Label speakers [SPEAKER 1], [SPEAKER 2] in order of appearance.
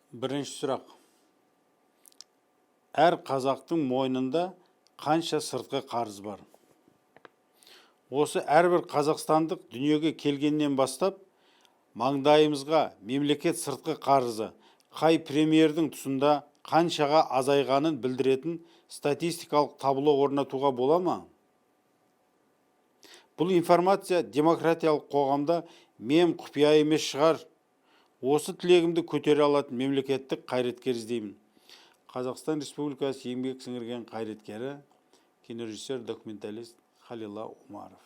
[SPEAKER 1] Бірінші сұрақ. Әр қазақтың мойнында қанша сыртқы қарыз бар? Осы әрбір қазақстандық дүниеге келгеннен бастап, маңдайымызға мемлекет сыртқы қарызы қай премьердің тұсында қаншаға азайғанын білдіретін статистикалық табло орнатуға бола ма? Бұл информация демократиялық қоғамда мен құпия емес шығар. Осы тілегімді көтере алатын мемлекеттік қайраткер іздеймін. Қазақстан Республикасы еңбек сіңірген қайраткері, кинорежиссер, документалист Халила Умаров.